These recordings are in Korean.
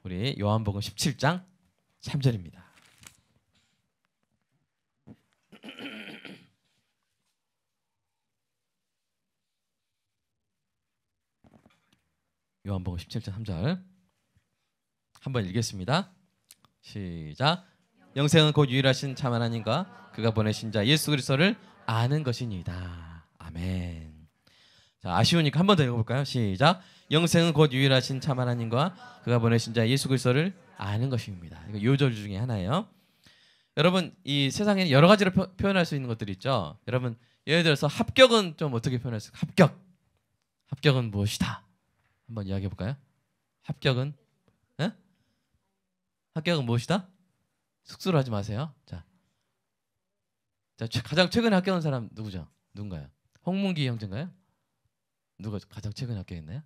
우리 요한복음 17장 3절입니다. 요한복음 17장 3절 한번 읽겠습니다. 시작. 영생은 곧 유일하신 참 하나님과 그가 보내신 자 예수 그리스도를 아는 것이니이다. 아멘. 자, 아쉬우니까 한 번 더 읽어볼까요? 시작. 영생은 곧 유일하신 참 하나님과 그가 보내신 자 예수 그리스도를 아는 것입니다. 이거 요절 중에 하나예요. 여러분, 이 세상에는 여러 가지로 표현할 수 있는 것들이 있죠. 여러분, 예를 들어서 합격은 좀 어떻게 표현할 수 있을까요? 합격은 무엇이다? 한번 이야기해 볼까요? 합격은 합격은 무엇이다? 숙소를 하지 마세요. 자, 가장 최근에 합격한 사람 누구죠? 누군가요? 홍문기 형제인가요? 누가 가장 최근에 합격했나요?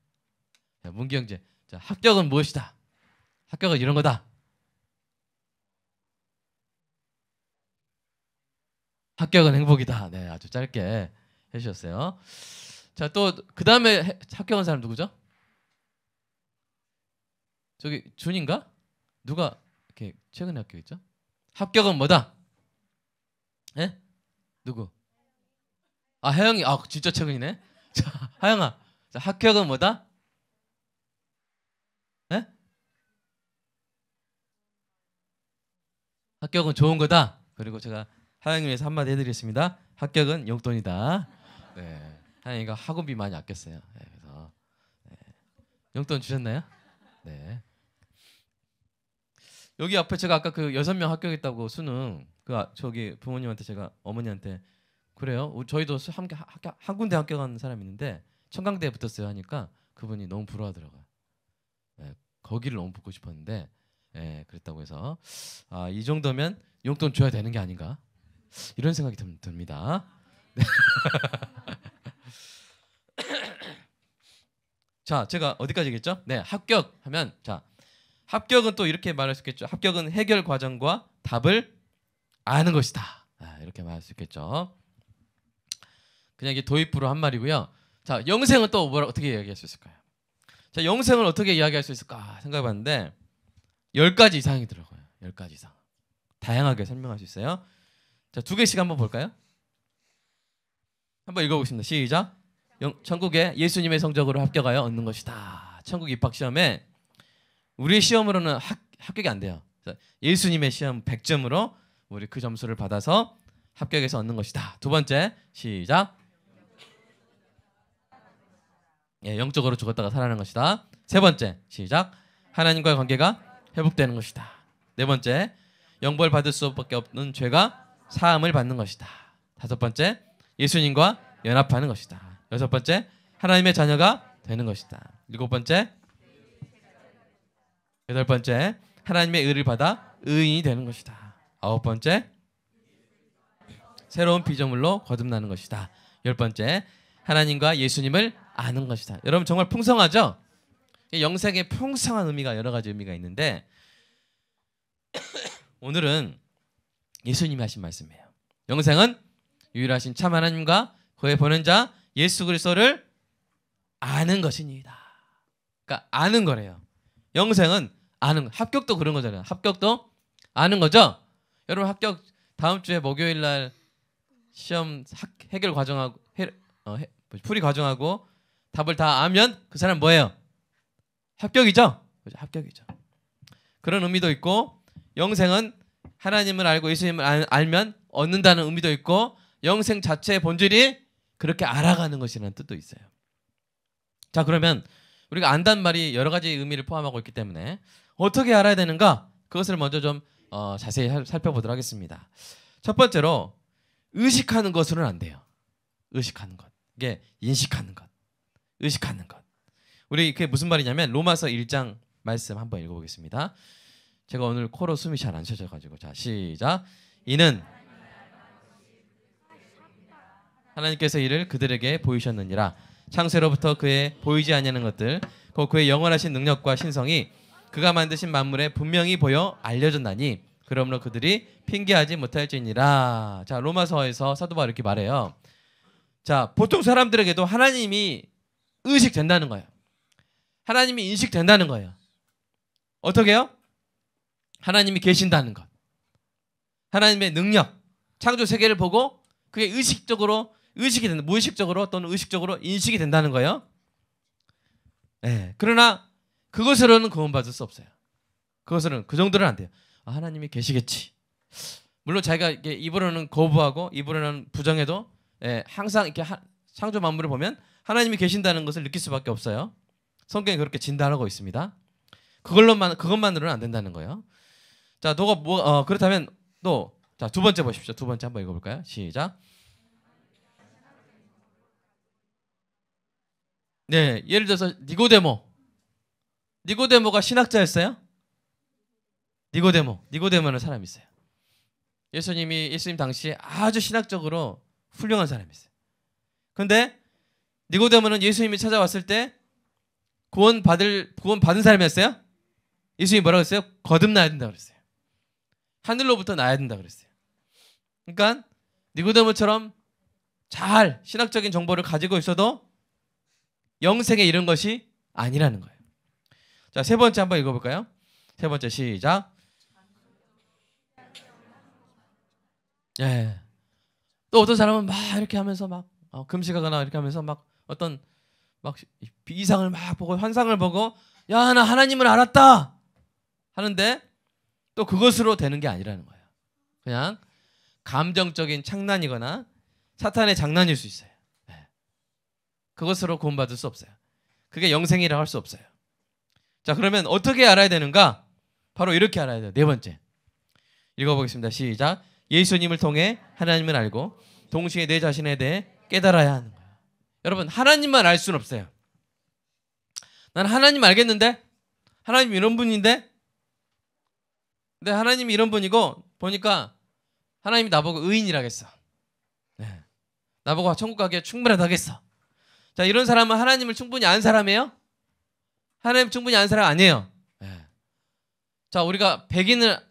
자, 문기 형제. 자, 합격은 무엇이다? 합격은 이런 거다. 합격은 행복이다. 네, 아주 짧게 해주셨어요. 자, 또 그 다음에 합격한 사람 누구죠? 저기 준인가? 누가 이렇게 최근에 합격했죠? 합격은 뭐다? 예? 누구? 아, 하영이. 아, 진짜 최근이네. 자, 하영아. 자, 합격은 뭐다? 예? 합격은 좋은 거다. 그리고 제가 하영이 위해서 한마디 해드리겠습니다. 합격은 용돈이다. 네, 하영이가 학원비 많이 아꼈어요. 네, 그래서 용돈 주셨나요? 네. 여기 앞에 제가 아까 그 6명 합격했다고 수능 저기 부모님한테 제가 어머니한테 그래요. 저희도 한 군데 합격한 사람이 있는데 청강대에 붙었어요 하니까 그분이 너무 부러워하더라고요. 네, 거기를 너무 붙고 싶었는데 그랬다고 해서 이 정도면 용돈 줘야 되는 게 아닌가 이런 생각이 듭니다. 자, 제가 어디까지 얘기했죠? 네, 합격하면 자. 합격은 또 이렇게 말할 수 있겠죠. 합격은 해결 과정과 답을 아는 것이다. 이렇게 말할 수 있겠죠. 그냥 이게 도입부로 한 말이고요. 자, 영생은 또 어떻게 이야기할 수 있을까요? 자, 영생을 어떻게 이야기할 수 있을까 생각해봤는데 10가지 이상이 들어가요. 10가지 이상. 다양하게 설명할 수 있어요. 자, 2개씩 한번 볼까요? 한번 읽어보겠습니다. 시작. 천국에 예수님의 성적으로 합격하여 얻는 것이다. 천국 입학 시험에 우리 시험으로는 합격이 안 돼요. 예수님의 시험 100점으로 우리 그 점수를 받아서 합격해서 얻는 것이다. 2번째 시작. 영적으로 죽었다가 살아나는 것이다. 3번째 시작. 하나님과의 관계가 회복되는 것이다. 4번째 영벌 받을 수밖에 없는 죄가 사함을 받는 것이다. 5번째 예수님과 연합하는 것이다. 6번째 하나님의 자녀가 되는 것이다. 7번째 8번째 하나님의 의를 받아 의인이 되는 것이다. 9번째 새로운 피조물로 거듭나는 것이다. 10번째 하나님과 예수님을 아는 것이다. 여러분 정말 풍성하죠? 영생에 풍성한 의미가 여러 가지 의미가 있는데 오늘은 예수님이 하신 말씀이에요. 영생은 유일하신 참 하나님과 그의 보낸 자 예수 그리스도를 아는 것이니이다. 그러니까 아는 거래요. 영생은 아는 거. 합격도 그런 거잖아요. 합격도 아는 거죠. 여러분 합격 다음 주에 목요일 날 시험 해결 과정하고 풀이 과정하고 답을 다 알면 그 사람 뭐예요? 합격이죠. 그죠? 합격이죠. 그런 의미도 있고 영생은 하나님을 알고 예수님을 알면 얻는다는 의미도 있고 영생 자체의 본질이 그렇게 알아가는 것이라는 뜻도 있어요. 자, 그러면 우리가 안다는 말이 여러 가지 의미를 포함하고 있기 때문에 어떻게 알아야 되는가? 그것을 먼저 좀 자세히 살펴보도록 하겠습니다. 첫 번째로 의식하는 것으로는 안 돼요. 의식하는 것. 이게 인식하는 것. 의식하는 것. 우리 그게 무슨 말이냐면 로마서 1장 말씀 한번 읽어보겠습니다. 제가 오늘 코로 숨이 잘 안 쉬어져가지고 자 시작. 이는 하나님께서 이를 그들에게 보이셨느니라. 창세로부터 그의 보이지 아니하는 것들 곧 그의 영원하신 능력과 신성이 그가 만드신 만물에 분명히 보여 알려졌나니 그러므로 그들이 핑계하지 못할지니라. 자, 로마서에서 사도 바울이 이렇게 말해요. 자, 보통 사람들에게도 하나님이 의식된다는 거예요. 하나님이 인식된다는 거예요. 어떻게 해요? 하나님이 계신다는 것. 하나님의 능력, 창조 세계를 보고 그게 의식이 된다. 무의식적으로 또는 의식적으로 인식이 된다는 거예요. 네. 그러나 그것으로는 구원받을 수 없어요. 그것으로는 그 정도는 안 돼요. 아, 하나님이 계시겠지. 물론 자기가 이게 입으로는 거부하고 입으로는 부정해도 항상 이렇게 창조 만물을 보면 하나님이 계신다는 것을 느낄 수밖에 없어요. 성경이 그렇게 진단하고 있습니다. 그것만으로는 안 된다는 거예요. 자, 그렇다면 또 자, 두 번째 보십시오. 두 번째 한번 읽어볼까요? 시작. 네, 예를 들어서 니고데모가 신학자였어요? 니고데모는 사람이 있어요. 예수님 당시에 아주 신학적으로 훌륭한 사람이 있어요. 그런데 니고데모는 예수님이 찾아왔을 때 구원 받은 사람이었어요? 예수님이 뭐라고 했어요? 거듭나야 된다 그랬어요. 하늘로부터 나야 된다 그랬어요. 그러니까 니고데모처럼 잘 신학적인 정보를 가지고 있어도 영생에 이른 것이 아니라는 거예요. 자, 세 번째 한번 읽어볼까요? 세 번째 시작. 예. 또 어떤 사람은 막 이렇게 하면서 막 금식하거나 이렇게 하면서 막 이상을 막 보고 환상을 보고 야, 나 하나님을 알았다 하는데 또 그것으로 되는 게 아니라는 거예요. 그냥 감정적인 장난이거나 사탄의 장난일 수 있어요. 네. 그것으로 구원받을 수 없어요. 그게 영생이라고 할 수 없어요. 자, 그러면 어떻게 알아야 되는가? 바로 이렇게 알아야 돼요. 네 번째 읽어보겠습니다. 시작. 예수님을 통해 하나님을 알고 동시에 내 자신에 대해 깨달아야 하는 거예요. 여러분, 하나님만 알 수는 없어요. 난 하나님 알겠는데? 하나님 이런 분인데? 근데 하나님이 이런 분이고 보니까 하나님이 나보고 의인이라겠어. 네. 나보고 천국 가기에 충분하다겠어. 자, 이런 사람은 하나님을 충분히 아는 사람이에요? 하나님 충분히 아는 사람 아니에요. 네. 자, 우리가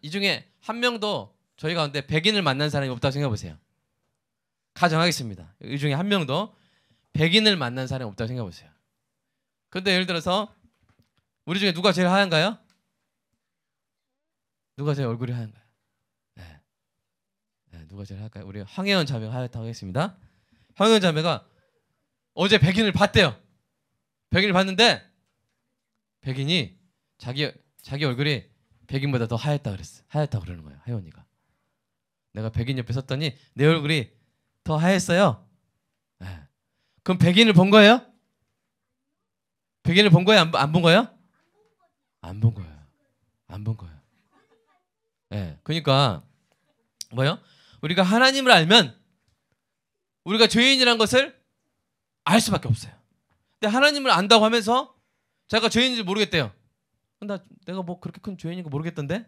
이 중에 한 명도 저희 가운데 백인을 만난 사람이 없다고 생각해 보세요. 가정하겠습니다. 이 중에 한 명도 백인을 만난 사람이 없다고 생각해 보세요. 근데 예를 들어서 우리 중에 누가 제일 하얀가요? 누가 제일 얼굴이 하얀가요? 네, 누가 제일 하얀가요? 우리 황혜원 자매가 하얗다고 하겠습니다. 황혜원 자매가 어제 백인을 봤대요. 백인을 봤는데 백인이 자기 얼굴이 백인보다 더 하얗다 그랬어. 하얗다고 그러는 거예요. 혜원이가. 내가 백인 옆에 섰더니 내 얼굴이 더 하였어요. 네. 그럼 백인을 본 거예요? 백인을 본 거예요? 안 본 거예요? 안 본 거예요. 안 본 거예요. 네. 그러니까 뭐요? 우리가 하나님을 알면 우리가 죄인이라는 것을 알 수밖에 없어요. 근데 하나님을 안다고 하면서 자기가 죄인인지 모르겠대요. 내가 뭐 그렇게 큰 죄인인 거 모르겠던데?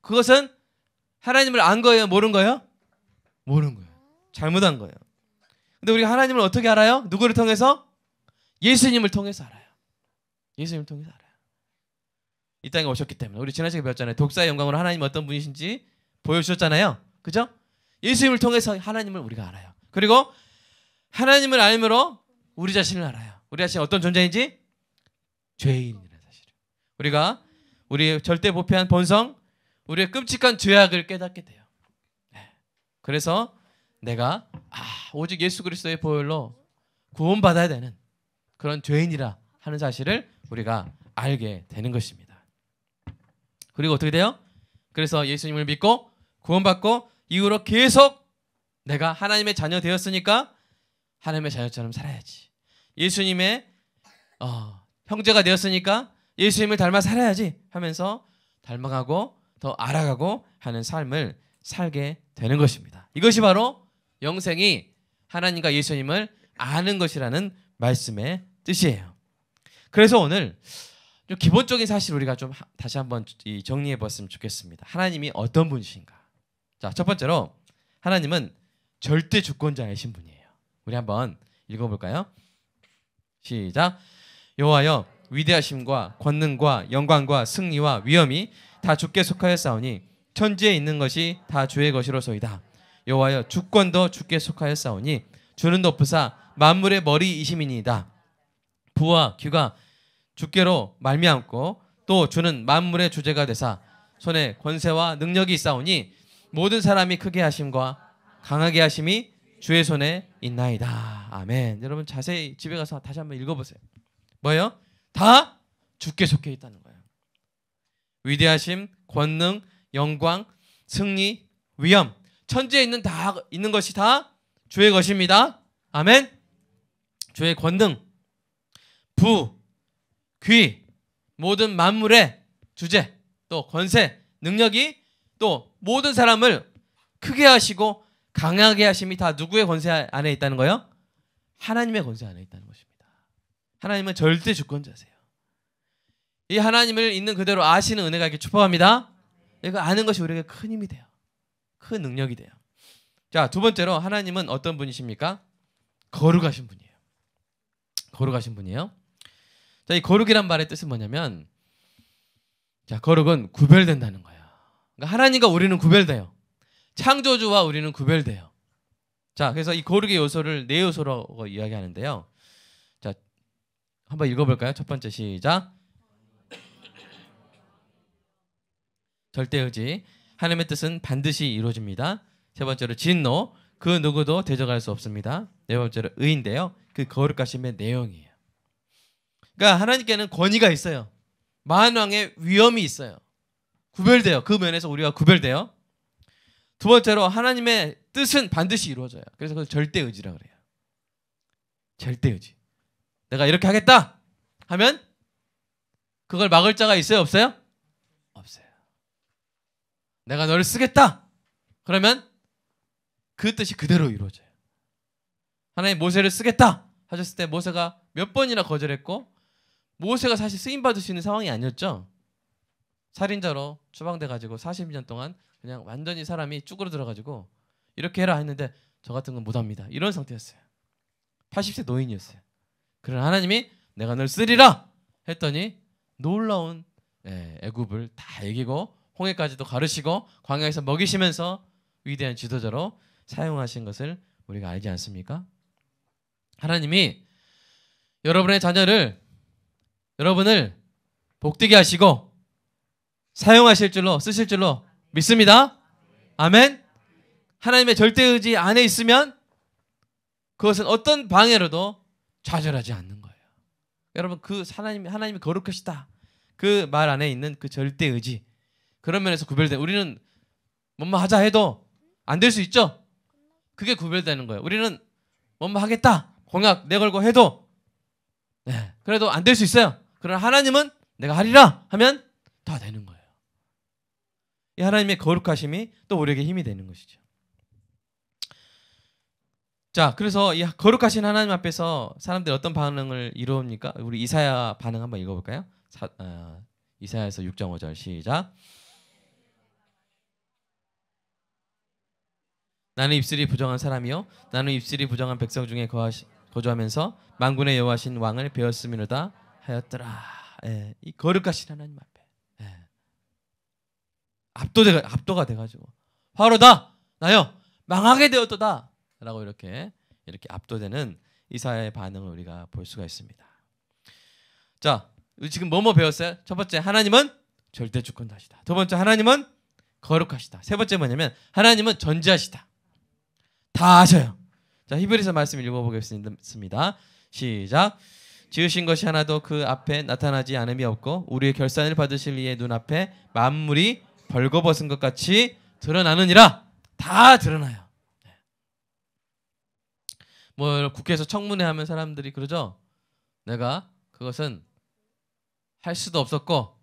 그것은 하나님을 안 거예요? 모른 거예요? 모른 거예요. 잘못한 거예요. 근데 우리가 하나님을 어떻게 알아요? 누구를 통해서? 예수님을 통해서 알아요. 예수님을 통해서 알아요. 이 땅에 오셨기 때문에. 우리 지난 시간에 배웠잖아요. 독사의 영광으로 하나님 어떤 분이신지 보여주셨잖아요. 그죠? 예수님을 통해서 하나님을 우리가 알아요. 그리고 하나님을 알므로 우리 자신을 알아요. 우리 자신이 어떤 존재인지? 죄인이라는 사실을. 우리가 우리의 절대 부패한 본성, 우리의 끔찍한 죄악을 깨닫게 돼요. 네. 그래서 내가 오직 예수 그리스도의 보혈로 구원받아야 되는 그런 죄인이라 하는 사실을 우리가 알게 되는 것입니다. 그리고 어떻게 돼요? 그래서 예수님을 믿고 구원받고 이후로 계속 내가 하나님의 자녀 되었으니까 하나님의 자녀처럼 살아야지. 예수님의 형제가 되었으니까 예수님을 닮아 살아야지 하면서 닮아가고 더 알아가고 하는 삶을 살게 되는 것입니다. 이것이 바로 영생이 하나님과 예수님을 아는 것이라는 말씀의 뜻이에요. 그래서 오늘 좀 기본적인 사실 우리가 좀 다시 한번 정리해 봤으면 좋겠습니다. 하나님이 어떤 분이신가? 자, 첫 번째로 하나님은 절대 주권자이신 분이에요. 우리 한번 읽어볼까요? 시작. 여호와여, 위대하심과 권능과 영광과 승리와 위엄이 다 주께 속하였사오니 천지에 있는 것이 다 주의 것이로소이다. 여호와여, 주권도 주께 속하였사오니 주는 높으사 만물의 머리이심이니이다. 부와 귀가 주께로 말미암고 또 주는 만물의 주제가 되사 손에 권세와 능력이 있사오니 모든 사람이 크게 하심과 강하게 하심이 주의 손에 있나이다. 아멘. 여러분 자세히 집에 가서 다시 한번 읽어보세요. 뭐예요? 다 주께 속해 있다는 거예요. 위대하심, 권능, 영광, 승리, 위엄, 천지에 있는 다 있는 것이 다 주의 것입니다. 아멘. 주의 권능, 부, 귀, 모든 만물의 주제, 또 권세, 능력이 또 모든 사람을 크게 하시고 강하게 하심이 다 누구의 권세 안에 있다는 거예요? 하나님의 권세 안에 있다는 것입니다. 하나님은 절대 주권자세요. 이 하나님을 있는 그대로 아시는 은혜가 이렇게 축복합니다. 이거 아는 것이 우리에게 큰 힘이 돼요. 큰 능력이 돼요. 자, 두 번째로 하나님은 어떤 분이십니까? 거룩하신 분이에요. 거룩하신 분이에요. 자, 이 거룩이란 말의 뜻은 뭐냐면, 자, 거룩은 구별된다는 거예요. 그러니까 하나님과 우리는 구별돼요. 창조주와 우리는 구별돼요. 자, 그래서 이 거룩의 요소를 네 요소라고 이야기하는데요. 자, 한번 읽어볼까요? 첫 번째 시작. 절대의지, 하나님의 뜻은 반드시 이루어집니다. 세 번째로 진노, 그 누구도 대적할 수 없습니다. 네 번째로 의인데요, 그 거룩하심의 내용이에요. 그러니까 하나님께는 권위가 있어요. 만왕의 위엄이 있어요. 구별돼요. 그 면에서 우리가 구별돼요. 두 번째로 하나님의 뜻은 반드시 이루어져요. 그래서 그걸 절대의지라고 그래요. 절대의지. 내가 이렇게 하겠다 하면 그걸 막을 자가 있어요? 없어요? 없어요. 내가 너를 쓰겠다 그러면 그 뜻이 그대로 이루어져요. 하나님 모세를 쓰겠다 하셨을 때 모세가 몇 번이나 거절했고, 모세가 사실 쓰임받을 수 있는 상황이 아니었죠. 살인자로 추방돼가지고 40년 동안 그냥 완전히 사람이 쭈그러들어가지고 이렇게 해라 했는데 저 같은 건 못합니다. 이런 상태였어요. 80세 노인이었어요. 그러나 하나님이 내가 널 쓰리라 했더니 놀라운 애굽을 다 이기고 홍해까지도 가르시고 광야에서 먹이시면서 위대한 지도자로 사용하신 것을 우리가 알지 않습니까? 하나님이 여러분의 자녀를, 여러분을 복되게 하시고 사용하실 줄로, 쓰실 줄로 믿습니다. 아멘. 하나님의 절대의지 안에 있으면 그것은 어떤 방해로도 좌절하지 않는 거예요. 여러분, 그 하나님이 거룩하시다 그 말 안에 있는 그 절대의지, 그런 면에서 구별된, 우리는 뭐뭐 하자 해도 안 될 수 있죠. 그게 구별되는 거예요. 우리는 뭐뭐 하겠다 공약 내걸고 해도 그래도 안 될 수 있어요. 그러나 하나님은 내가 하리라 하면 다 되는 거예요. 이 하나님의 거룩하심이 또 우리에게 힘이 되는 것이죠. 자, 그래서 이 거룩하신 하나님 앞에서 사람들이 어떤 반응을 이루옵니까? 우리 이사야 반응 한번 읽어볼까요? 이사야에서 6장 5절 시작. 나는 입술이 부정한 사람이요 나는 입술이 부정한 백성 중에 거주하면서 만군의 여호와신 왕을 배웠음이로다 하였더라. 이 거룩하신 하나님 앞에 압도가 돼가지고 화로다 나여 망하게 되었도다 라고 이렇게 압도되는 이사야의 반응을 우리가 볼 수가 있습니다. 자, 지금 뭐뭐 배웠어요? 첫 번째, 하나님은 절대 주권자시다. 두 번째, 하나님은 거룩하시다. 세 번째 뭐냐면 하나님은 전지하시다. 다 아셔요. 자, 히브리서 말씀 읽어보겠습니다. 시작. 지으신 것이 하나도 그 앞에 나타나지 않음이 없고 우리의 결산을 받으실 이의 눈앞에 만물이 벌거벗은 것 같이 드러나느니라. 다 드러나요. 뭐 국회에서 청문회 하면 사람들이 그러죠. 내가 그것은 할 수도 없었고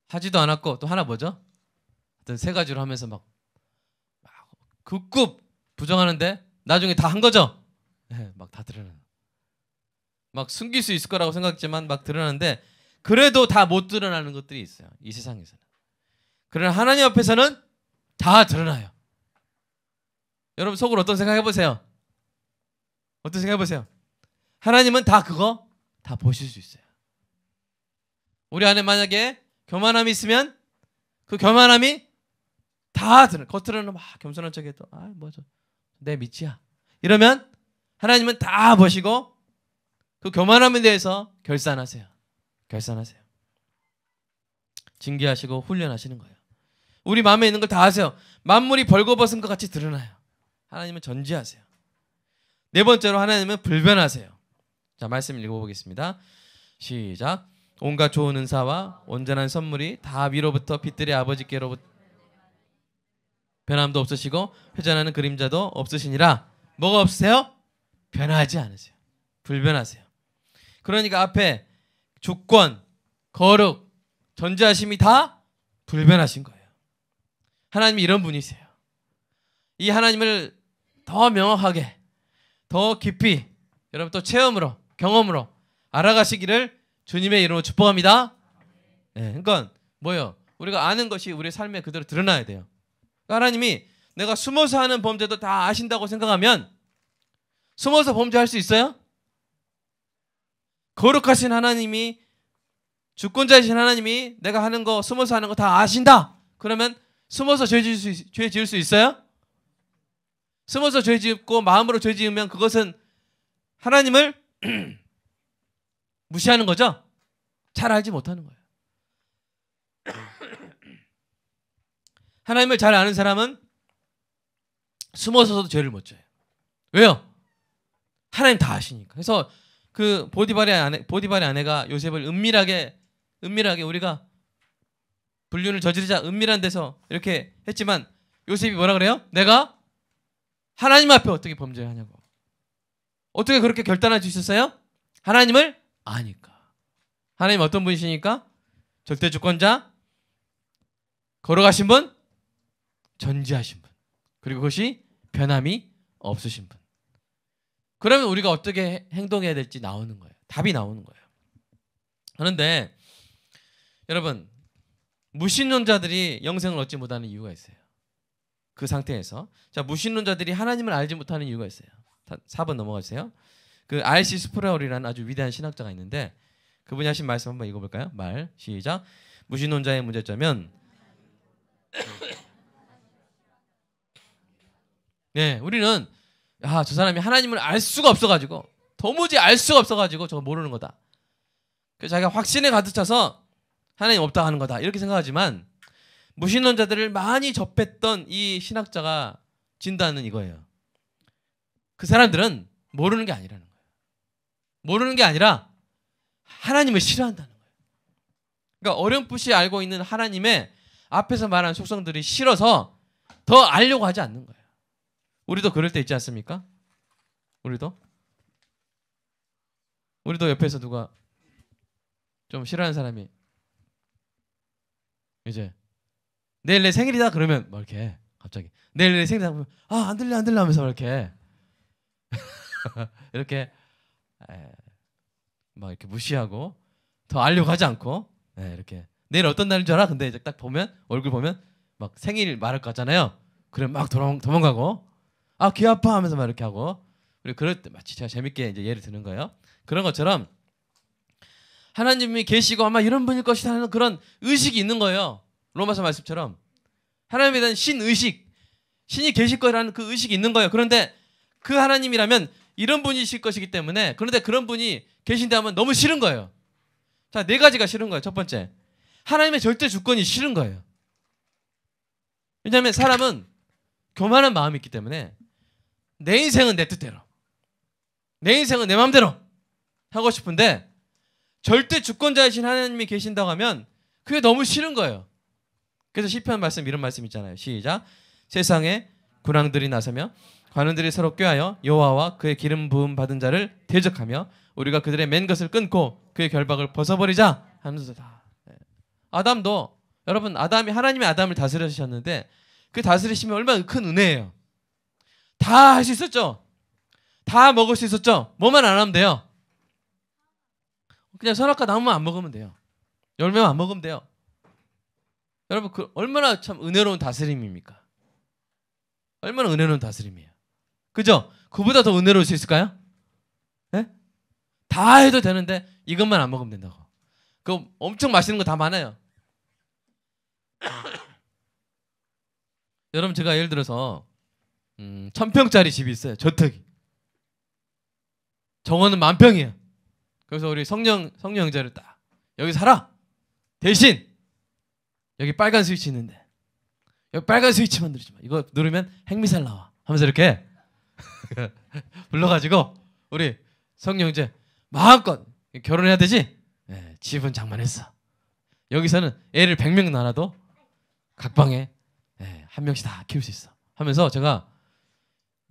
하지도 않았고 또 하나 뭐죠? 어떤 세 가지로 하면서 막 극구 부정하는데 나중에 다 한 거죠. 막 다 드러나요. 막 숨길 수 있을 거라고 생각했지만 막 드러나는데 그래도 다 못 드러나는 것들이 있어요. 이 세상에서는. 그러나 하나님 앞에서는 다 드러나요. 여러분 속으로 어떤 생각 해보세요. 어떤 생각 해보세요. 하나님은 다 그거 다 보실 수 있어요. 우리 안에 만약에 교만함이 있으면 그 교만함이 다 겉으로는 막 겸손한 척해도 뭐죠 내 밑이야 이러면 하나님은 다 보시고 그 교만함에 대해서 결산하세요. 징계하시고 훈련하시는 거예요. 우리 마음에 있는 걸 다 아세요. 만물이 벌거벗은 것 같이 드러나요. 하나님은 전지하세요. 네 번째로 하나님은 불변하세요. 자, 말씀 읽어보겠습니다. 시작. 온갖 좋은 은사와 온전한 선물이 다 위로부터 빛들의 아버지께로부터 변함도 없으시고 회전하는 그림자도 없으시니라. 뭐가 없으세요? 변하지 않으세요. 불변하세요. 그러니까 앞에 주권, 거룩, 전지하심이 다 불변하신 거예요. 하나님이 이런 분이세요. 이 하나님을 더 명확하게, 더 깊이 여러분 또 체험으로, 경험으로 알아가시기를 주님의 이름으로 축복합니다. 네, 그러니까 뭐예요? 우리가 아는 것이 우리의 삶에 그대로 드러나야 돼요. 그러니까 하나님이 내가 숨어서 하는 범죄도 다 아신다고 생각하면 숨어서 범죄할 수 있어요? 거룩하신 하나님이, 주권자이신 하나님이 내가 하는 거, 숨어서 하는 거 다 아신다. 그러면 숨어서 죄 지을 수 있어요? 숨어서 죄 짓고 마음으로 죄 지으면 그것은 하나님을 무시하는 거죠? 잘 알지 못하는 거예요. 하나님을 잘 아는 사람은 숨어서도 죄를 못 져요. 왜요? 하나님 다 아시니까. 그래서 그 보디발의 아내가 요셉을 은밀하게 우리가 불륜을 저지르자 은밀한 데서 이렇게 했지만 요셉이 뭐라 그래요? 내가 하나님 앞에 어떻게 범죄하냐고. 어떻게 그렇게 결단할 수 있었어요? 하나님을 아니까. 하나님 어떤 분이시니까? 절대 주권자, 걸어가신 분, 전지하신 분, 그리고 그것이 변함이 없으신 분. 그러면 우리가 어떻게 행동해야 될지 나오는 거예요. 답이 나오는 거예요. 그런데 여러분, 무신론자들이 영생을 얻지 못하는 이유가 있어요. 그 상태에서 자, 무신론자들이 하나님을 알지 못하는 이유가 있어요. 4번 넘어가 주세요. 그 R.C. 스프라울이라는 아주 위대한 신학자가 있는데 그분이 하신 말씀 한번 읽어볼까요? 말 시작. 무신론자의 문제점은 네, 우리는 저 사람이 하나님을 알 수가 없어가지고 도무지 알 수가 없어가지고 저거 모르는 거다. 그래서 자기가 확신에 가득 차서 하나님 없다 하는 거다 이렇게 생각하지만 무신론자들을 많이 접했던 이 신학자가 진단은 이거예요. 그 사람들은 모르는 게 아니라는 거예요. 모르는 게 아니라 하나님을 싫어한다는 거예요. 그러니까 어렴풋이 알고 있는 하나님의 앞에서 말한 속성들이 싫어서 더 알려고 하지 않는 거예요. 우리도 그럴 때 있지 않습니까? 우리도 옆에서 누가 좀 싫어하는 사람이 이제 내일 내 생일이다 그러면 뭐 이렇게 갑자기 내일 내 생일이다 그러면 안 들려 하면서 이렇게 이렇게 막 이렇게 무시하고 더 알려고 하지 않고 이렇게 내일 어떤 날인 줄 알아? 근데 이제 딱 보면 얼굴 보면 막 생일 말할 것 같잖아요. 그럼 막 도망가고 귀 아파 하면서 막 이렇게 하고 그리고 그럴 때 마치 제가 재밌게 이제 예를 드는 거예요. 그런 것처럼 하나님이 계시고 아마 이런 분일 것이다 하는 그런 의식이 있는 거예요. 로마서 말씀처럼 하나님에 대한 신의식, 신이 계실 거라는 그 의식이 있는 거예요. 그런데 그 하나님이라면 이런 분이실 것이기 때문에 그런데 그런 분이 계신다 하면 너무 싫은 거예요. 자, 4가지가 싫은 거예요. 첫 번째, 하나님의 절대 주권이 싫은 거예요. 왜냐하면 사람은 교만한 마음이 있기 때문에 내 인생은 내 뜻대로, 내 인생은 내 마음대로 하고 싶은데 절대 주권자이신 하나님이 계신다고 하면 그게 너무 싫은 거예요. 그래서 시편 말씀 이런 말씀 있잖아요. 시작. 세상에 군왕들이 나서며 관원들이 서로 꾀하여 여호와와 그의 기름 부음 받은 자를 대적하며 우리가 그들의 맨 것을 끊고 그의 결박을 벗어버리자 하면서다. 아담도 여러분 하나님이 아담을 다스리셨는데 그 다스리심이 얼마나 큰 은혜예요. 다 할 수 있었죠. 다 먹을 수 있었죠. 뭐만 안 하면 돼요. 그냥 선악과 나무만 안 먹으면 돼요. 열매만 안 먹으면 돼요. 여러분 그 얼마나 참 은혜로운 다스림입니까? 얼마나 은혜로운 다스림이에요. 그죠? 그보다 더 은혜로울 수 있을까요? 네? 다 해도 되는데 이것만 안 먹으면 된다고. 그거 엄청 맛있는 거 다 많아요. 여러분 제가 예를 들어서 1000평짜리 집이 있어요. 저택이. 정원은 10,000평이에요. 그래서 우리 성령 형제를 딱 여기 살아. 대신 여기 빨간 스위치 있는데 여기 빨간 스위치만 누르지 마. 이거 누르면 핵미사일 나와. 하면서 이렇게 불러가지고 우리 성령제 마음껏 결혼해야 되지? 네, 집은 장만했어. 여기서는 애를 100명 낳아도 각 방에 네, 한 명씩 다 키울 수 있어. 하면서 제가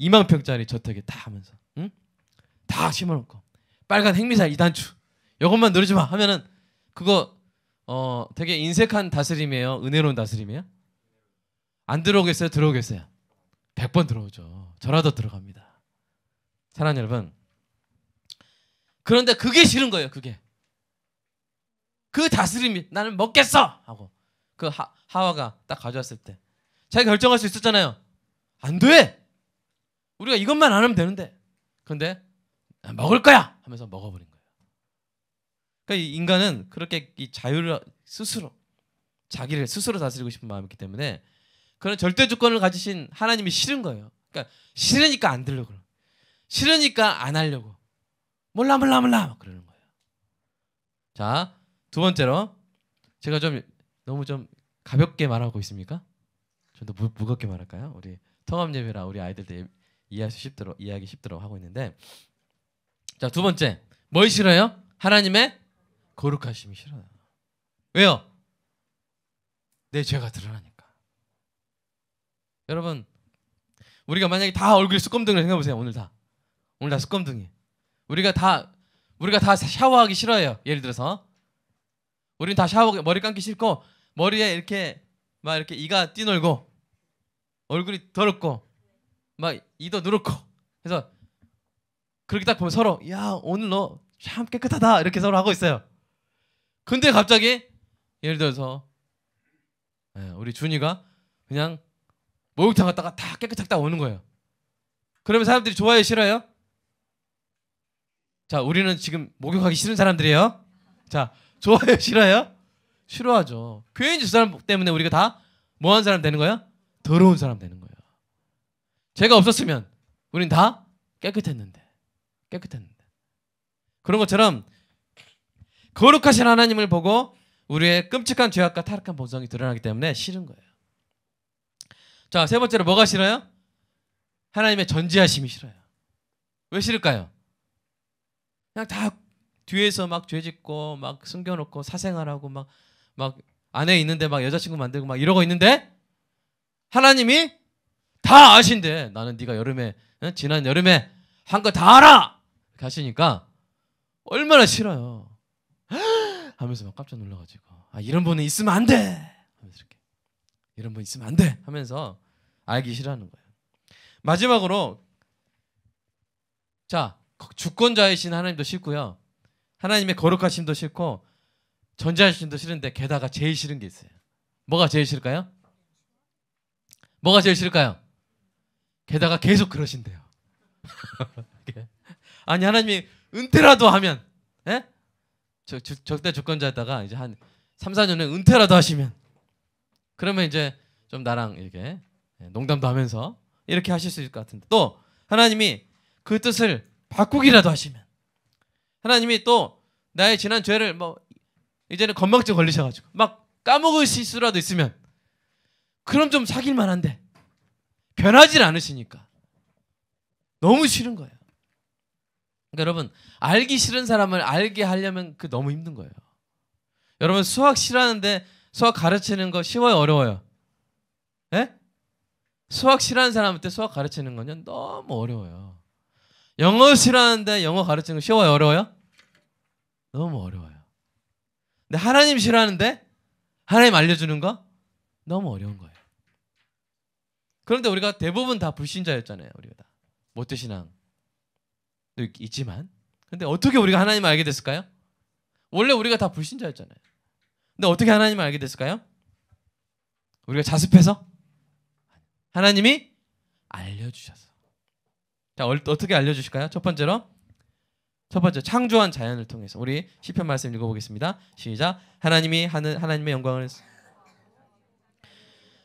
2만 평짜리 저택에 다 하면서 응? 다 심어놓고 빨간 핵미사일 2단추 이것만 누르지 마 하면은 그거 되게 인색한 다스림이에요? 은혜로운 다스림이에요? 안 들어오겠어요? 들어오겠어요? 100번 들어오죠. 저라도 들어갑니다. 사랑하는 여러분, 그런데 그게 싫은 거예요. 그게 그 다스림이 나는 먹겠어 하고 그 하와가 딱 가져왔을 때 자기가 결정할 수 있었잖아요. 안 돼. 우리가 이것만 안 하면 되는데. 그런데 먹을 거야 하면서 먹어버린 거예요. 그러니까 이 인간은 그렇게 이 자유를 스스로 자기를 스스로 다스리고 싶은 마음이 있기 때문에 그런 절대 주권을 가지신 하나님이 싫은 거예요. 그러니까 싫으니까 안 들려고 그래요. 싫으니까 안 하려고 몰라 막 그러는 거예요. 자, 두 번째로 제가 좀 너무 좀 가볍게 말하고 있습니까? 좀 더 무겁게 말할까요? 우리 통합 예배라 우리 아이들도 이해하기 쉽도록 하고 있는데, 자, 두 번째 뭘 싫어요? 하나님의 거룩하심이 싫어요. 왜요? 내 죄가 드러나니까. 여러분, 우리가 만약에 다 얼굴이 습검둥이를 생각해 보세요. 오늘 다 습검둥이. 우리가 다 샤워하기 싫어해요. 예를 들어서 우리는 다 머리 감기 싫고 머리에 이렇게 막 이렇게 이가 뛰놀고 얼굴이 더럽고 막 이도 누렇고 그래서 그렇게 딱 보면 서로 야 오늘 너 참 깨끗하다 이렇게 서로 하고 있어요. 근데 갑자기 예를 들어서 우리 준이가 그냥 목욕탕 갔다가 다 깨끗하게 딱 오는 거예요. 그러면 사람들이 좋아해요? 싫어요? 자, 우리는 지금 목욕하기 싫은 사람들이에요. 자, 좋아해요? 싫어요? 싫어하죠. 괜히 저 사람 때문에 우리가 다 뭐하는 사람 되는 거예요? 더러운 사람 되는 거예요. 죄가 없었으면 우린 다 깨끗했는데. 그런 것처럼 거룩하신 하나님을 보고 우리의 끔찍한 죄악과 타락한 본성이 드러나기 때문에 싫은 거예요. 자, 세 번째로 뭐가 싫어요? 하나님의 전지하심이 싫어요. 왜 싫을까요? 그냥 다 뒤에서 막 죄짓고 막 숨겨놓고 사생활하고 막 안에 있는데 막 여자친구 만들고 막 이러고 있는데 하나님이 다 아신대. 나는 네가 지난 여름에 한 거 다 알아! 가시니까 얼마나 싫어요. 하면서 막 깜짝 놀라가지고 이런 분은 있으면 안 돼! 하면서 이렇게 이런 분 있으면 안 돼! 하면서 알기 싫어하는 거예요. 마지막으로 자, 주권자이신 하나님도 싫고요. 하나님의 거룩하심도 싫고 전지하심도 싫은데 게다가 제일 싫은 게 있어요. 뭐가 제일 싫을까요? 뭐가 제일 싫을까요? 게다가 계속 그러신대요. 아니 하나님이 은퇴라도 하면 적대 주권자였다가 이제 한 3, 4년에 은퇴라도 하시면 그러면 이제 좀 나랑 이렇게 농담도 하면서 이렇게 하실 수 있을 것 같은데 또 하나님이 그 뜻을 바꾸기라도 하시면 하나님이 또 나의 지난 죄를 뭐 이제는 건망증 걸리셔가지고 막 까먹을 실수라도 있으면 그럼 좀 사귈 만한데 변하질 않으시니까 너무 싫은 거예요. 그러니까 여러분 알기 싫은 사람을 알게 하려면 그 너무 힘든 거예요. 여러분 수학 싫어하는데 수학 가르치는 거 쉬워요? 어려워요? 예? 수학 싫어하는 사람한테 수학 가르치는 거는 너무 어려워요. 영어 싫어하는데 영어 가르치는 거 쉬워요? 어려워요? 너무 어려워요. 근데 하나님 싫어하는데 하나님 알려주는 거 너무 어려운 거예요. 그런데 우리가 대부분 다 불신자였잖아요. 우리가 다 모태신앙 있지만 근데 어떻게 우리가 하나님을 알게 됐을까요? 원래 우리가 다 불신자였잖아요. 근데 어떻게 하나님을 알게 됐을까요? 우리가 자습해서? 하나님이 알려주셔서. 자, 어떻게 알려주실까요? 첫 번째 창조한 자연을 통해서. 우리 시편 말씀 읽어보겠습니다. 시작. 하나님의 영광을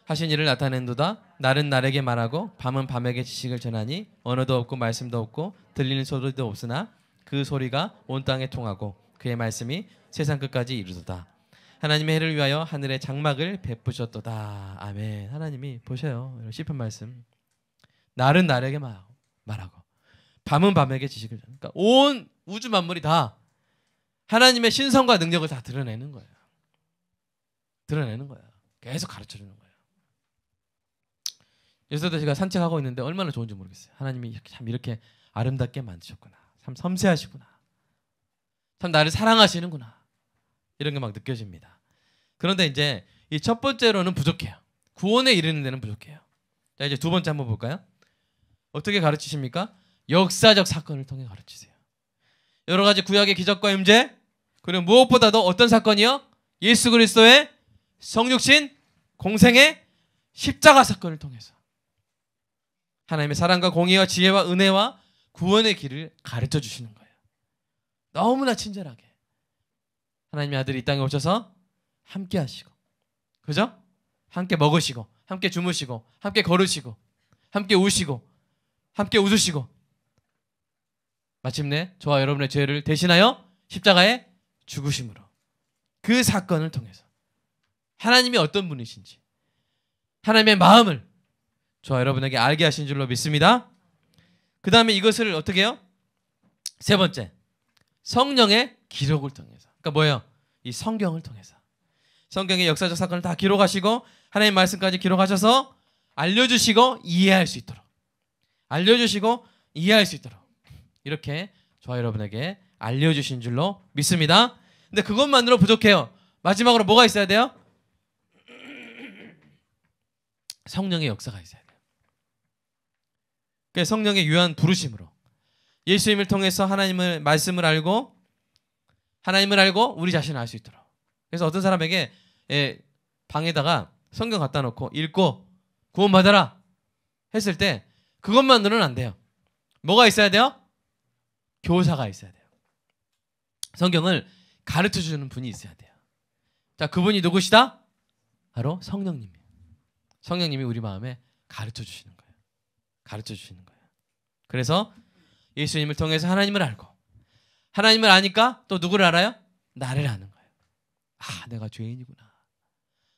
하신 일을 나타낸도다. 날은 날에게 말하고 밤은 밤에게 지식을 전하니 언어도 없고 말씀도 없고 들리는 소리도 없으나 그 소리가 온 땅에 통하고 그의 말씀이 세상 끝까지 이르도다. 하나님의 해를 위하여 하늘의 장막을 베푸셨도다. 아멘. 하나님이 보셔요. 시편 말씀. 날은 날에게 말하고 밤은 밤에게 지식을 주는. 그러니까 온 우주 만물이 다 하나님의 신성과 능력을 다 드러내는 거예요. 드러내는 거예요. 계속 가르쳐주는 거예요. 요새도 제가 산책하고 있는데 얼마나 좋은지 모르겠어요. 하나님이 참 이렇게 아름답게 만드셨구나. 참 섬세하시구나. 참 나를 사랑하시는구나. 이런 게 막 느껴집니다. 그런데 이제 이 첫 번째로는 부족해요. 구원에 이르는 데는 부족해요. 자, 이제 두 번째 한번 볼까요? 어떻게 가르치십니까? 역사적 사건을 통해 가르치세요. 여러 가지 구약의 기적과 임재, 그리고 무엇보다도 어떤 사건이요? 예수 그리스도의 성육신 공생의 십자가 사건을 통해서 하나님의 사랑과 공의와 지혜와 은혜와 구원의 길을 가르쳐 주시는 거예요. 너무나 친절하게 하나님의 아들이 이 땅에 오셔서 함께 하시고, 그죠? 함께 먹으시고, 함께 주무시고, 함께 걸으시고, 함께 우시고, 함께 웃으시고, 마침내 저와 여러분의 죄를 대신하여 십자가에 죽으심으로 그 사건을 통해서 하나님이 어떤 분이신지 하나님의 마음을 저와 여러분에게 알게 하신 줄로 믿습니다. 그 다음에 이것을 어떻게 해요? 세 번째, 성령의 기록을 통해서. 그러니까 뭐예요? 이 성경을 통해서. 성경의 역사적 사건을 다 기록하시고 하나님의 말씀까지 기록하셔서 알려주시고 이해할 수 있도록, 알려주시고 이해할 수 있도록 이렇게 저와 여러분에게 알려주신 줄로 믿습니다. 근데 그것만으로 부족해요. 마지막으로 뭐가 있어야 돼요? 성령의 역사가 있어야 돼요. 그러니까 성령의 유한 부르심으로 예수님을 통해서 하나님의 말씀을 알고 하나님을 알고 우리 자신을 알 수 있도록. 그래서 어떤 사람에게 방에다가 성경 갖다 놓고 읽고 구원받아라 했을 때 그것만으로는 안 돼요. 뭐가 있어야 돼요? 교사가 있어야 돼요. 성경을 가르쳐주는 분이 있어야 돼요. 자, 그분이 누구시다? 바로 성령님이에요. 성령님이 우리 마음에 가르쳐주시는 거예요. 가르쳐주시는 거예요. 그래서 예수님을 통해서 하나님을 알고 하나님을 아니까 또 누구를 알아요? 나를 아는 거예요. 아, 내가 죄인이구나.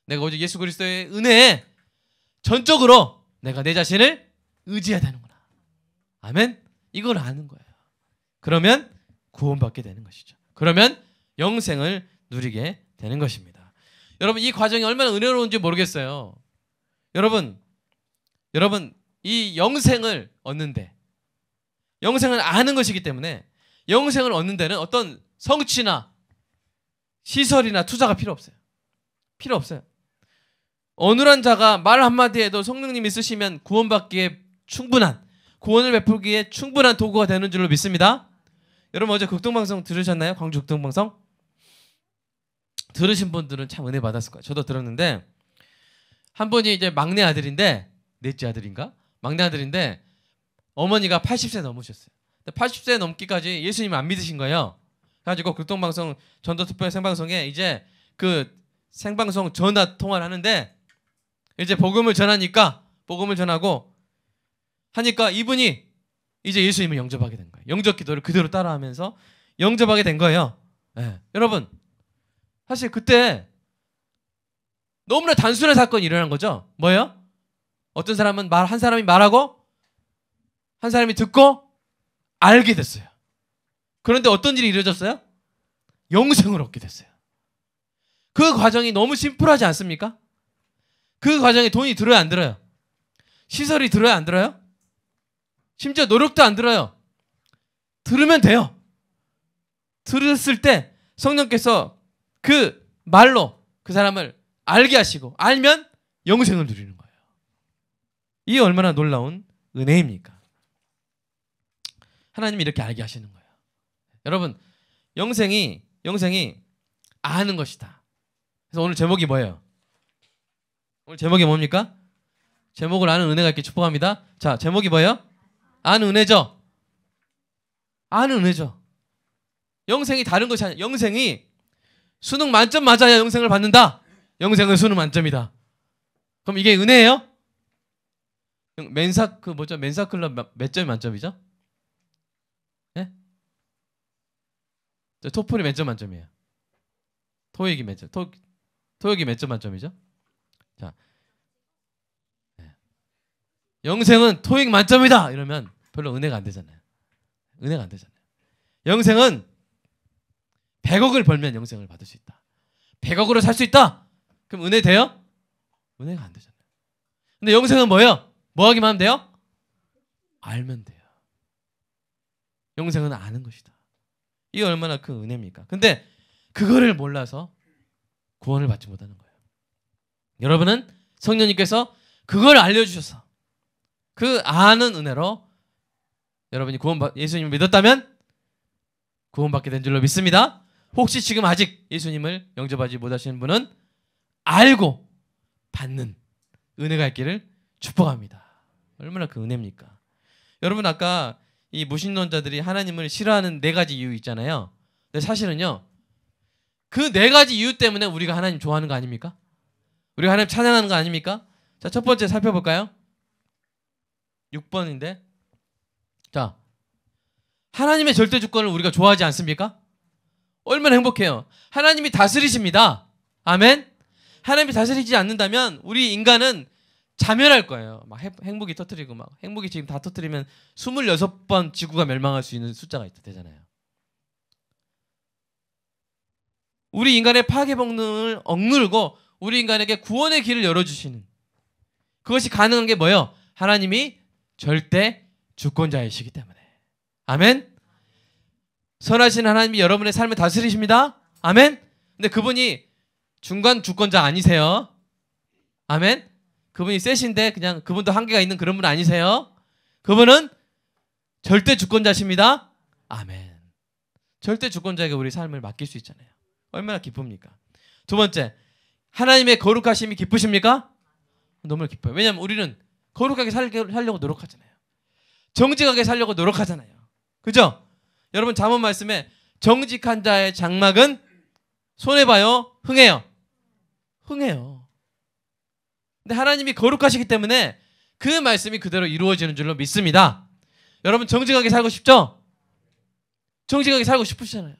내가 오직 예수 그리스도의 은혜에 전적으로 내가 내 자신을 의지해야 되는구나. 아멘? 이걸 아는 거예요. 그러면 구원받게 되는 것이죠. 그러면 영생을 누리게 되는 것입니다. 여러분, 이 과정이 얼마나 은혜로운지 모르겠어요. 여러분 이 영생을 얻는데, 영생을 아는 것이기 때문에 영생을 얻는 데는 어떤 성취나 시설이나 투자가 필요 없어요. 필요 없어요. 어눌한 자가 말 한마디 해도 성령님이 쓰시면 구원받기에 충분한, 구원을 베풀기에 충분한 도구가 되는 줄로 믿습니다. 여러분 어제 극동방송 들으셨나요? 광주 극동방송? 들으신 분들은 참 은혜 받았을 거예요. 저도 들었는데 한 분이 이제 막내 아들인데, 넷째 아들인가? 막내 아들인데 어머니가 80세 넘으셨어요. 80세 넘기까지 예수님 안 믿으신 거예요. 그래가지고 극동방송 전도특별 생방송에 이제 그 생방송 전화 통화를 하는데 이제 복음을 전하니까, 복음을 전하고 하니까 이분이 이제 예수님을 영접하게 된 거예요. 영접 기도를 그대로 따라하면서 영접하게 된 거예요. 네. 여러분 사실 그때 너무나 단순한 사건이 일어난 거죠. 뭐예요? 어떤 사람은 한 사람이 말하고 한 사람이 듣고 알게 됐어요. 그런데 어떤 일이 이루어졌어요? 영생을 얻게 됐어요. 그 과정이 너무 심플하지 않습니까? 그 과정에 돈이 들어요, 안 들어요? 시설이 들어요, 안 들어요? 심지어 노력도 안 들어요. 들으면 돼요. 들었을 때 성령께서 그 말로 그 사람을 알게 하시고 알면 영생을 누리는 거예요. 이게 얼마나 놀라운 은혜입니까? 하나님이 이렇게 알게 하시는 거예요. 여러분 영생이 아는 것이다. 그래서 오늘 제목이 뭐예요? 오늘 제목이 뭡니까? 제목을 아는 은혜가 있게 축복합니다. 자, 제목이 뭐예요? 아는 은혜죠. 아는 은혜죠. 영생이 다른 것이 아니라 영생이 수능 만점 맞아야 영생을 받는다. 영생은 수능 만점이다. 그럼 이게 은혜예요? 멘사 클럽 몇 점이 만점이죠? 예? 토플이 몇 점 만점이에요? 토익이 몇 점? 토익이 몇 점 만점이죠? 자, 네. 영생은 토익 만점이다 이러면 별로 은혜가 안 되잖아요. 은혜가 안 되잖아요. 영생은 100억을 벌면 영생을 받을 수 있다. 100억으로 살 수 있다. 그럼 은혜 돼요? 은혜가 안 되잖아요. 근데 영생은 뭐예요? 뭐 하기만 하면 돼요? 알면 돼요. 영생은 아는 것이다. 이게 얼마나 큰 은혜입니까? 근데 그거를 몰라서 구원을 받지 못하는 거예요. 여러분은 성령님께서 그걸 알려주셔서 그 아는 은혜로 여러분이 예수님을 믿었다면 구원받게 된 줄로 믿습니다. 혹시 지금 아직 예수님을 영접하지 못하시는 분은 알고 받는 은혜가 있기를 축복합니다. 얼마나 큰 은혜입니까? 여러분 아까 이 무신론자들이 하나님을 싫어하는 4가지 이유 있잖아요. 근데 사실은요. 그 4가지 이유 때문에 우리가 하나님 좋아하는 거 아닙니까? 우리가 하나님 찬양하는 거 아닙니까? 자, 첫 번째 살펴볼까요? 6번인데. 자, 하나님의 절대 주권을 우리가 좋아하지 않습니까? 얼마나 행복해요. 하나님이 다스리십니다. 아멘. 하나님이 다스리지 않는다면 우리 인간은 자멸할 거예요. 막 행복이 터뜨리고 막 행복이 지금 다 터뜨리면 26번 지구가 멸망할 수 있는 숫자가 되잖아요. 우리 인간의 파괴 본능을 억누르고 우리 인간에게 구원의 길을 열어주시는 그것이 가능한 게 뭐예요? 하나님이 절대 주권자이시기 때문에. 아멘. 선하신 하나님이 여러분의 삶을 다스리십니다. 아멘. 근데 그분이 중간 주권자 아니세요. 아멘. 그분이 세신데 그냥 그분도 한계가 있는 그런 분 아니세요. 그분은 절대 주권자십니다. 아멘. 절대 주권자에게 우리 삶을 맡길 수 있잖아요. 얼마나 기쁩니까? 두 번째, 하나님의 거룩하심이 기쁘십니까? 너무 기뻐요. 왜냐하면 우리는 거룩하게 살려고 노력하잖아요. 정직하게 살려고 노력하잖아요. 그죠? 여러분 잠언 말씀에 정직한 자의 장막은 손해봐요? 흥해요? 흥해요. 근데 하나님이 거룩하시기 때문에 그 말씀이 그대로 이루어지는 줄로 믿습니다. 여러분 정직하게 살고 싶죠? 정직하게 살고 싶으시잖아요.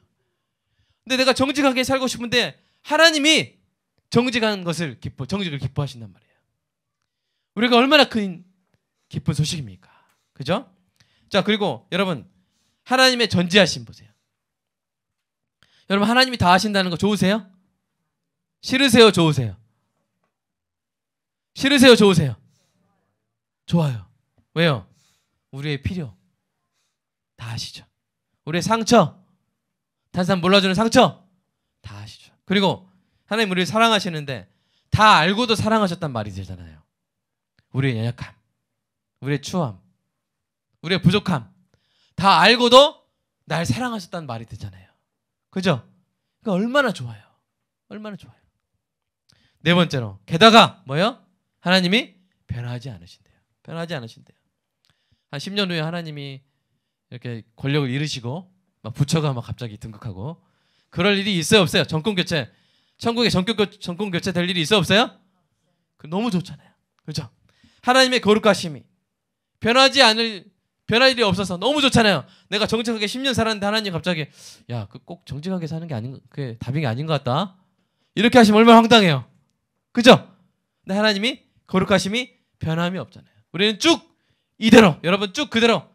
근데 내가 정직하게 살고 싶은데 하나님이 정직한 것을 정직을 기뻐하신단 말이에요. 우리가 얼마나 큰 기쁜 소식입니까? 그죠? 자, 그리고 여러분 하나님의 전지하심 보세요. 여러분 하나님이 다 하신다는 거 좋으세요? 싫으세요? 좋으세요? 싫으세요? 좋으세요? 좋아요. 왜요? 우리의 필요 다 아시죠? 우리의 상처, 다른 사람 몰라주는 상처 다 아시죠? 그리고 하나님 우리를 사랑하시는데 다 알고도 사랑하셨단 말이 되잖아요. 우리의 연약함, 우리의 추함, 우리의 부족함 다 알고도 날 사랑하셨다는 말이 되잖아요. 그죠? 그러니까 얼마나 좋아요. 얼마나 좋아요. 네 번째로 게다가 뭐예요? 하나님이 변하지 않으신대요. 변하지 않으신대요. 한 10년 후에 하나님이 이렇게 권력을 잃으시고 막 부처가 막 갑자기 등극하고 그럴 일이 있어요? 없어요? 정권 교체, 천국에 정권 교체 될 일이 있어요? 없어요? 너무 좋잖아요. 그렇죠? 하나님의 거룩하심이 변할 일이 없어서 너무 좋잖아요. 내가 정직하게 10년 살았는데 하나님 갑자기 야, 그 꼭 정직하게 사는 게 그게 답이 아닌 것 같다. 이렇게 하시면 얼마나 황당해요. 그죠? 근데 하나님이 거룩하심이 변함이 없잖아요. 우리는 쭉 이대로 여러분 쭉 그대로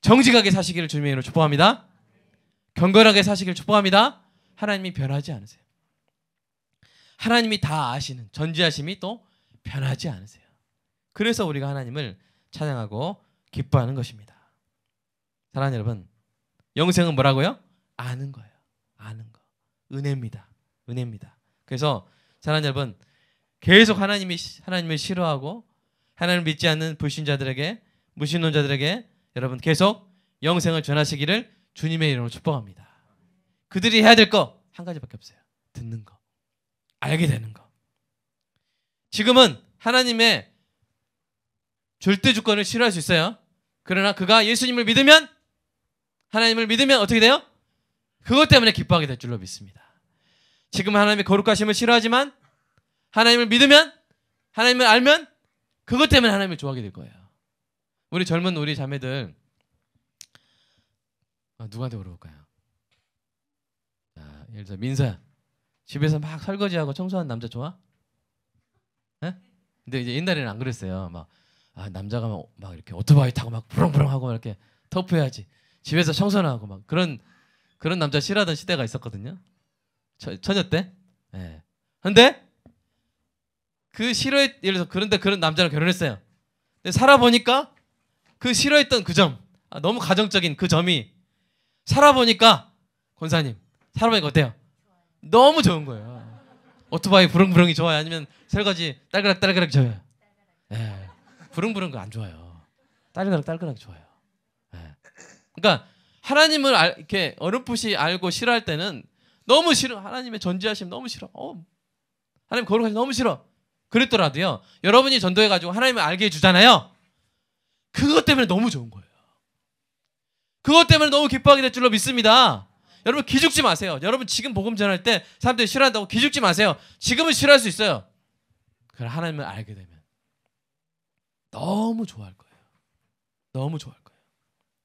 정직하게 사시기를 주님의 이름으로 축복합니다. 경건하게 사시기를 축복합니다. 하나님이 변하지 않으세요. 하나님이 다 아시는 전지하심이 또 변하지 않으세요. 그래서 우리가 하나님을 찬양하고 기뻐하는 것입니다. 사랑하는 여러분, 영생은 뭐라고요? 아는 거예요. 아는 거. 은혜입니다. 은혜입니다. 그래서 사랑하는 여러분, 계속 하나님을 싫어하고 하나님을 믿지 않는 불신자들에게, 무신론자들에게 여러분 계속 영생을 전하시기를 주님의 이름으로 축복합니다. 그들이 해야 될 거 한 가지밖에 없어요. 듣는 거. 알게 되는 거. 지금은 하나님의 절대 주권을 싫어할 수 있어요. 그러나 그가 예수님을 믿으면, 하나님을 믿으면 어떻게 돼요? 그것 때문에 기뻐하게 될 줄로 믿습니다. 지금 하나님의 거룩하심을 싫어하지만 하나님을 믿으면, 하나님을 알면 그것 때문에 하나님을 좋아하게 될 거예요. 우리 젊은 우리 자매들 누구한테 물어볼까요? 자, 예를 들어 민서야, 집에서 막 설거지하고 청소하는 남자 좋아? 예? 근데 이제 옛날에는 안 그랬어요. 막 남자가 막 이렇게 오토바이 타고 막 부렁부렁하고 막 이렇게 터프해야지. 집에서 청소나 하고 막 그런 남자 싫어하던 시대가 있었거든요. 처녀 때. 예. 근데 그 예를 들어서 그런데 그런 남자랑 결혼했어요. 근데 살아보니까 그 싫어했던 그 점, 너무 가정적인 그 점이 살아보니까 권사님 살아보니까 어때요? 너무 좋은 거예요. 오토바이 부릉부릉이 좋아요? 아니면 설거지 딸그락딸그락 좋아요? 예. 부릉부릉 안 좋아요. 딸그락딸그락 좋아요. 예. 그러니까 하나님을 이렇게 어렴풋이 알고 싫어할 때는 너무 싫어. 하나님의 존재하심 너무 싫어. 하나님 거룩하심 너무 싫어. 그랬더라도요. 여러분이 전도해가지고 하나님을 알게 해주잖아요. 그것 때문에 너무 좋은 거예요. 그것 때문에 너무 기뻐하게 될 줄로 믿습니다. 여러분 기죽지 마세요. 여러분 지금 복음 전할 때 사람들이 싫어한다고 기죽지 마세요. 지금은 싫어할 수 있어요. 그럼 하나님을 알게 되면 너무 좋아할 거예요. 너무 좋아할 거예요.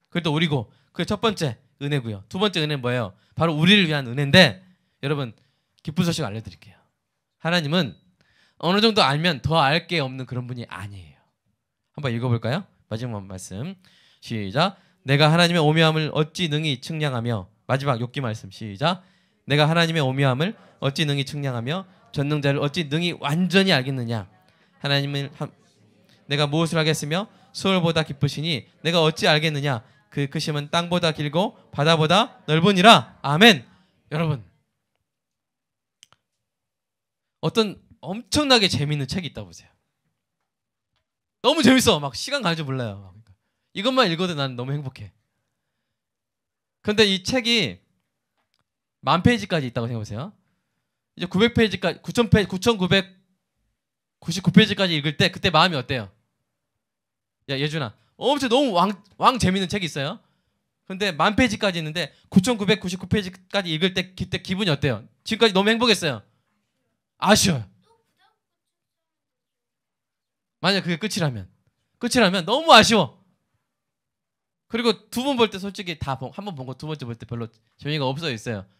그래도 우리고 그게 첫 번째 은혜고요. 두 번째 은혜는 뭐예요? 바로 우리를 위한 은혜인데 여러분 기쁜 소식 알려드릴게요. 하나님은 어느 정도 알면 더 알 게 없는 그런 분이 아니에요. 한번 읽어볼까요? 마지막 말씀 시작. 내가 하나님의 오묘함을 어찌 능히 측량하며 마지막 욥기 말씀 시작. 내가 하나님의 오묘함을 어찌 능히 측량하며 전능자를 어찌 능히 완전히 알겠느냐. 하나님은 내가 무엇을 하겠으며 수월보다 기쁘시니 내가 어찌 알겠느냐. 그 크심은 땅보다 길고 바다보다 넓으니라. 아멘. 여러분 어떤 엄청나게 재미있는 책이 있다고 보세요. 너무 재밌어. 막 시간 가는 줄 몰라요. 이것만 읽어도 난 너무 행복해. 근데 이 책이 10,000페이지까지 있다고 생각해보세요. 이제 900페이지까지 9,999페이지까지 읽을 때 그때 마음이 어때요? 야 예준아 엄청 너무 왕 재밌는 책이 있어요. 근데 10,000페이지까지 있는데 9,999페이지까지 읽을 때 그때 기분이 어때요? 지금까지 너무 행복했어요. 아쉬워요. 만약 그게 끝이라면 너무 아쉬워. 그리고 두 번 볼 때 솔직히 다 한 번 본 거 두 번째 볼 때 별로 재미가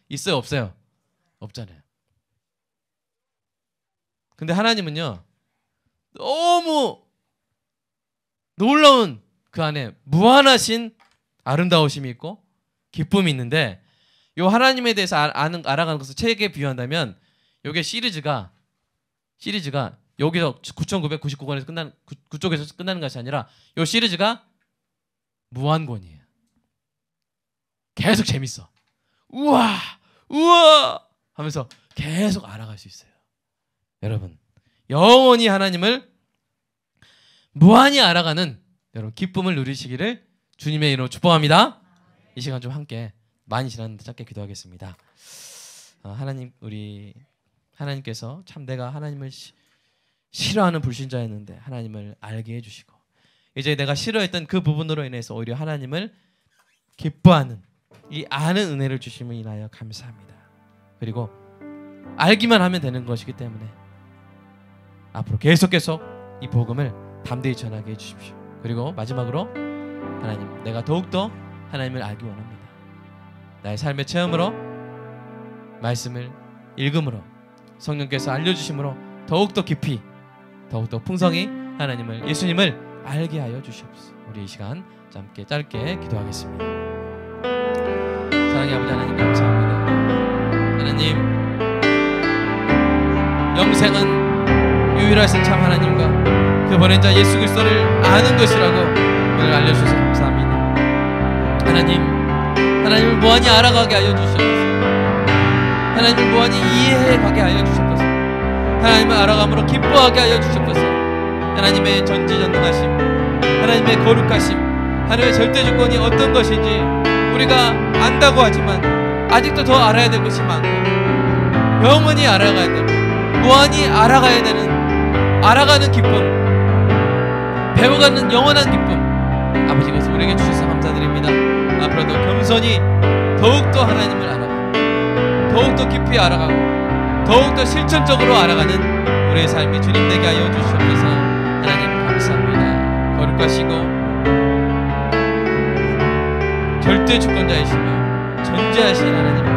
있어요? 없어요? 없잖아요. 근데 하나님은요 너무 놀라운 그 안에 무한하신 아름다우심이 있고 기쁨이 있는데 요 하나님에 대해서 알아가는 것을 책에 비유한다면 요게 시리즈가 여기서 9,999권에서 그쪽에서 끝나는 것이 아니라 요 시리즈가 무한권이에요. 계속 재밌어. 우와 하면서 계속 알아갈 수 있어요. 여러분 영원히 하나님을 무한히 알아가는 여러분 기쁨을 누리시기를 주님의 이름으로 축복합니다. 이 시간 좀 함께 많이 지났는데 짧게 기도하겠습니다. 하나님 우리 하나님께서 참 내가 하나님을 싫어하는 불신자였는데 하나님을 알게 해주시고 이제 내가 싫어했던 그 부분으로 인해서 오히려 하나님을 기뻐하는 이 아는 은혜를 주심을 인하여 감사합니다. 그리고 알기만 하면 되는 것이기 때문에 앞으로 계속 이 복음을 담대히 전하게 해주십시오. 그리고 마지막으로 하나님 내가 더욱더 하나님을 알기 원합니다. 나의 삶의 체험으로 말씀을 읽음으로 성령께서 알려주심으로 더욱더 깊이 더욱더 풍성히 하나님을 예수님을 알게 하여 주시옵소서. 우리 이 시간 함께 짧게 기도하겠습니다. 사랑의 아버지 하나님 감사합니다. 하나님 영생은 유일하신 참 하나님과 그 보낸 자 예수 그리스도를 아는 것이라고 오늘 알려주셔서 감사합니다. 하나님을 무한히 알아가게 하여 주시옵소서. 하나님을 무한히 이해하게 하여 주시옵소서. 하나님을 알아감으로 기뻐하게 하여 주시옵소서. 하나님의 전지전능하심, 하나님의 거룩하심, 하나님의 절대주권이 어떤 것인지 우리가 안다고 하지만 아직도 더 알아야 될 것이 많고 영원히 알아가야 되고 무한히 알아가야 되는 알아가는 기쁨, 배워가는 영원한 기쁨 아버지 그것을 우리에게 주셔서 감사드립니다. 앞으로도 겸손히 더욱더 하나님을 알아가고 더욱더 깊이 알아가고 더욱더 실천적으로 알아가는 우리의 삶이 주님 되게 하여 주시옵소서. 하나님 감사합니다. 거룩하시고 절대 주권자이시며 존재하신 하나님 그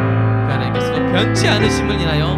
하나님께서 변치 않으심을 인하여